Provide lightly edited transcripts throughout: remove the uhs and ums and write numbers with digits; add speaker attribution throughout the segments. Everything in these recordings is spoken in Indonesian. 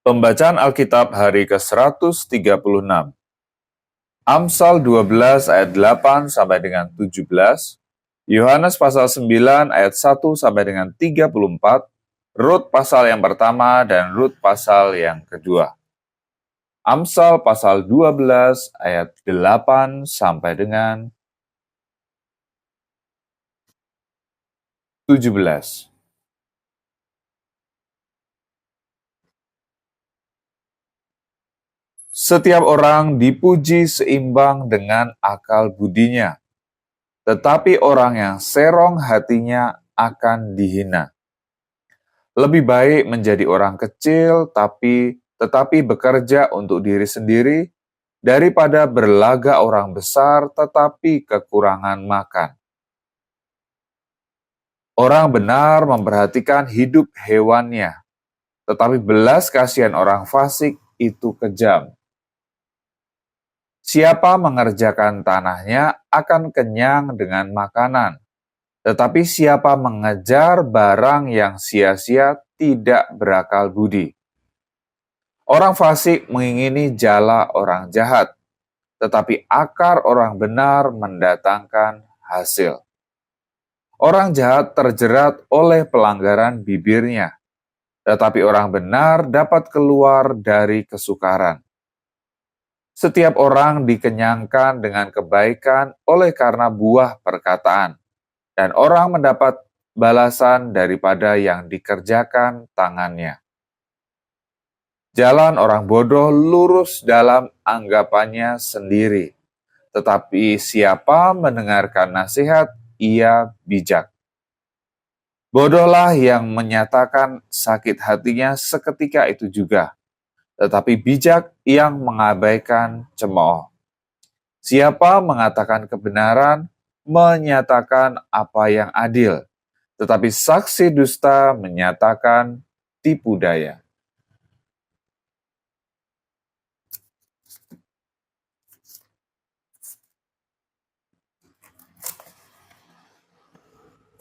Speaker 1: Pembacaan Alkitab hari ke-136. Amsal 12 ayat 8 sampai dengan 17, Yohanes pasal 9 ayat 1 sampai dengan 34, Rut pasal yang pertama dan Rut pasal yang kedua. Amsal pasal 12 ayat 8 sampai dengan 17. Setiap orang dipuji seimbang dengan akal budinya, tetapi orang yang serong hatinya akan dihina. Lebih baik menjadi orang kecil tetapi bekerja untuk diri sendiri daripada berlagak orang besar tetapi kekurangan makan. Orang benar memperhatikan hidup hewannya, tetapi belas kasihan orang fasik itu kejam. Siapa mengerjakan tanahnya akan kenyang dengan makanan, tetapi siapa mengejar barang yang sia-sia tidak berakal budi. Orang fasik mengingini jala orang jahat, tetapi akar orang benar mendatangkan hasil. Orang jahat terjerat oleh pelanggaran bibirnya, tetapi orang benar dapat keluar dari kesukaran. Setiap orang dikenyangkan dengan kebaikan oleh karena buah perkataan, dan orang mendapat balasan daripada yang dikerjakan tangannya. Jalan orang bodoh lurus dalam anggapannya sendiri, tetapi siapa mendengarkan nasihat, ia bijak. Bodohlah yang menyatakan sakit hatinya seketika itu juga, tetapi bijak yang mengabaikan cemooh. Siapa mengatakan kebenaran, menyatakan apa yang adil, tetapi saksi dusta menyatakan tipu daya.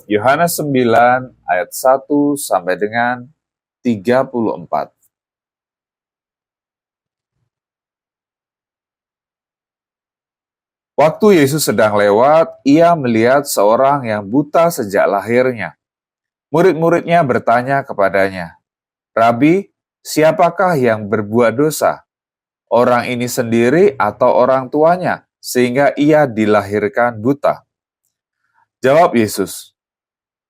Speaker 1: Yohanes 9 ayat 1 sampai dengan 34. Waktu Yesus sedang lewat, ia melihat seorang yang buta sejak lahirnya. Murid-muridnya bertanya kepadanya, "Rabi, siapakah yang berbuat dosa? Orang ini sendiri atau orang tuanya, sehingga ia dilahirkan buta?" Jawab Yesus,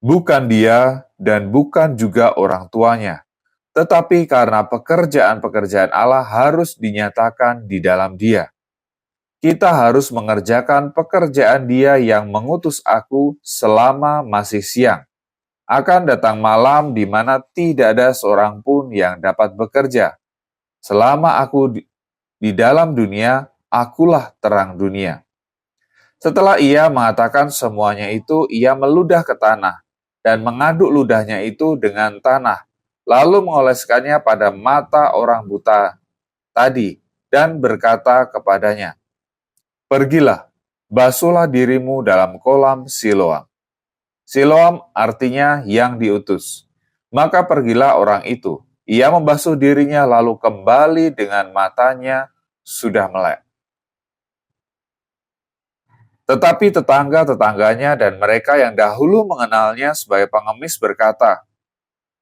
Speaker 1: "Bukan dia dan bukan juga orang tuanya, tetapi karena pekerjaan-pekerjaan Allah harus dinyatakan di dalam dia. Kita harus mengerjakan pekerjaan Dia yang mengutus aku selama masih siang. Akan datang malam di mana tidak ada seorang pun yang dapat bekerja. Selama aku di dalam dunia, akulah terang dunia." Setelah ia mengatakan semuanya itu, ia meludah ke tanah dan mengaduk ludahnya itu dengan tanah, lalu mengoleskannya pada mata orang buta tadi dan berkata kepadanya, "Pergilah, basuhlah dirimu dalam kolam Siloam." Siloam artinya yang diutus. Maka pergilah orang itu. Ia membasuh dirinya lalu kembali dengan matanya sudah melek. Tetapi tetangga-tetangganya dan mereka yang dahulu mengenalnya sebagai pengemis berkata,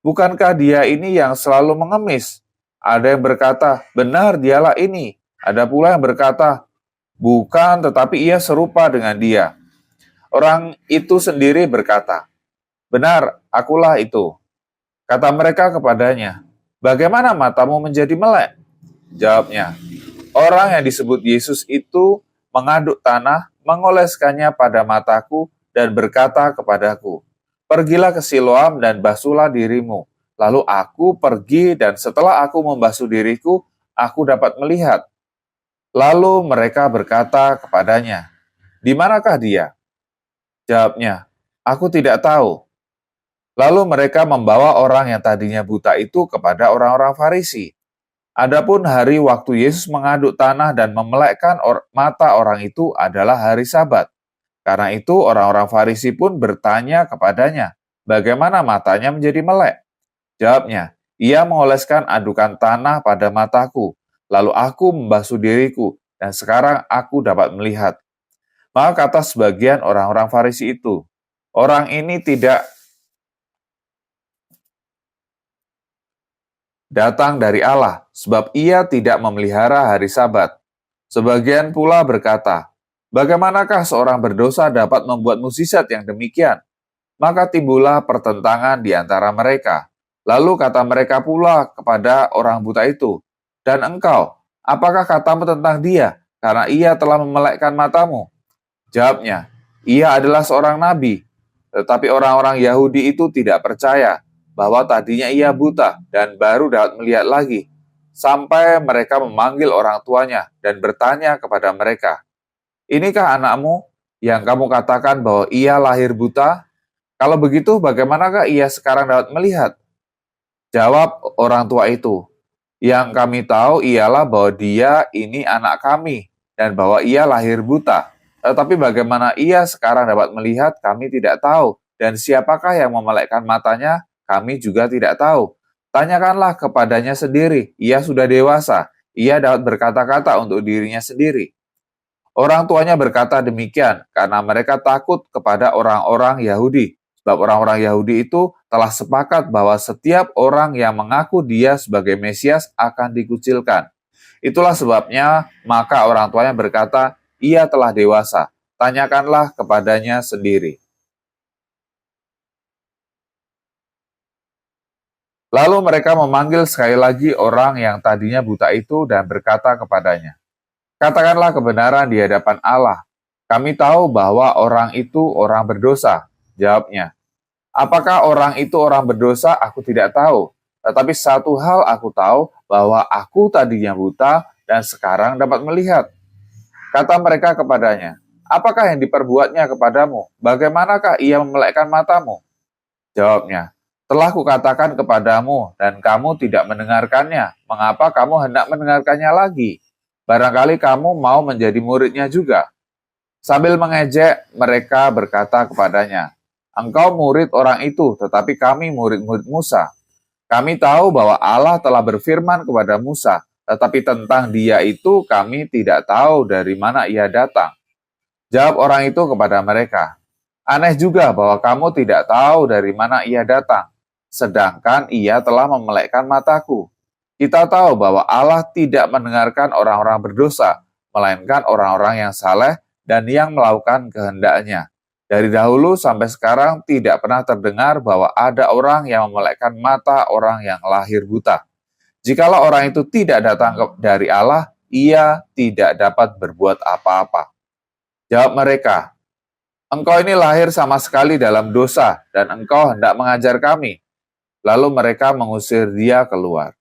Speaker 1: "Bukankah dia ini yang selalu mengemis?" Ada yang berkata, "Benar, dialah ini." Ada pula yang berkata, "Bukan, tetapi ia serupa dengan dia." Orang itu sendiri berkata, "Benar, akulah itu." Kata mereka kepadanya, "Bagaimana matamu menjadi melek?" Jawabnya, "Orang yang disebut Yesus itu mengaduk tanah, mengoleskannya pada mataku dan berkata kepadaku, 'Pergilah ke Siloam dan basuhlah dirimu.' Lalu aku pergi dan setelah aku membasuh diriku, aku dapat melihat." Lalu mereka berkata kepadanya, "Di manakah dia?" Jawabnya, "Aku tidak tahu." Lalu mereka membawa orang yang tadinya buta itu kepada orang-orang Farisi. Adapun hari waktu Yesus mengaduk tanah dan memelekkan mata orang itu adalah hari Sabat. Karena itu orang-orang Farisi pun bertanya kepadanya, bagaimana matanya menjadi melek? Jawabnya, Ia mengoleskan adukan tanah pada mataku, lalu aku membasuh diriku, dan sekarang aku dapat melihat. Maka kata sebagian orang-orang Farisi itu, orang ini tidak datang dari Allah, sebab ia tidak memelihara hari Sabat. Sebagian pula berkata, bagaimanakah seorang berdosa dapat membuat mukjizat yang demikian? Maka timbullah pertentangan di antara mereka. Lalu kata mereka pula kepada orang buta itu, dan engkau, apakah katamu tentang dia? Karena ia telah memelekkan matamu. Jawabnya, ia adalah seorang nabi. Tetapi orang-orang Yahudi itu tidak percaya bahwa tadinya ia buta dan baru dapat melihat lagi. Sampai mereka memanggil orang tuanya dan bertanya kepada mereka, inikah anakmu yang kamu katakan bahwa ia lahir buta? Kalau begitu bagaimanakah ia sekarang dapat melihat? Jawab orang tua itu, yang kami tahu ialah bahwa dia ini anak kami dan bahwa ia lahir buta. Tetapi bagaimana ia sekarang dapat melihat kami tidak tahu, dan siapakah yang memelekkan matanya kami juga tidak tahu. Tanyakanlah kepadanya sendiri, ia sudah dewasa, ia dapat berkata-kata untuk dirinya sendiri. Orang tuanya berkata demikian karena mereka takut kepada orang-orang Yahudi. Sebab orang-orang Yahudi itu telah sepakat bahwa setiap orang yang mengaku dia sebagai Mesias akan dikucilkan. Itulah sebabnya maka orang tuanya berkata, ia telah dewasa, tanyakanlah kepadanya sendiri. Lalu mereka memanggil sekali lagi orang yang tadinya buta itu dan berkata kepadanya, katakanlah kebenaran di hadapan Allah. Kami tahu bahwa orang itu orang berdosa. Jawabnya, apakah orang itu orang berdosa? Aku tidak tahu. Tetapi satu hal aku tahu, bahwa aku tadinya buta dan sekarang dapat melihat. Kata mereka kepadanya, apakah yang diperbuatnya kepadamu? Bagaimanakah ia memelekkan matamu? Jawabnya, telah kukatakan kepadamu dan kamu tidak mendengarkannya. Mengapa kamu hendak mendengarkannya lagi? Barangkali kamu mau menjadi muridnya juga. Sambil mengejek, mereka berkata kepadanya, engkau murid orang itu, tetapi kami murid-murid Musa. Kami tahu bahwa Allah telah berfirman kepada Musa, tetapi tentang dia itu kami tidak tahu dari mana ia datang. Jawab orang itu kepada mereka, aneh juga bahwa kamu tidak tahu dari mana ia datang, sedangkan ia telah memelekkan mataku. Kita tahu bahwa Allah tidak mendengarkan orang-orang berdosa, melainkan orang-orang yang saleh dan yang melakukan kehendaknya. Dari dahulu sampai sekarang tidak pernah terdengar bahwa ada orang yang memelekkan mata orang yang lahir buta. Jikalau orang itu tidak datang dari Allah, ia tidak dapat berbuat apa-apa. Jawab mereka, engkau ini lahir sama sekali dalam dosa dan engkau hendak mengajar kami. Lalu mereka mengusir dia keluar.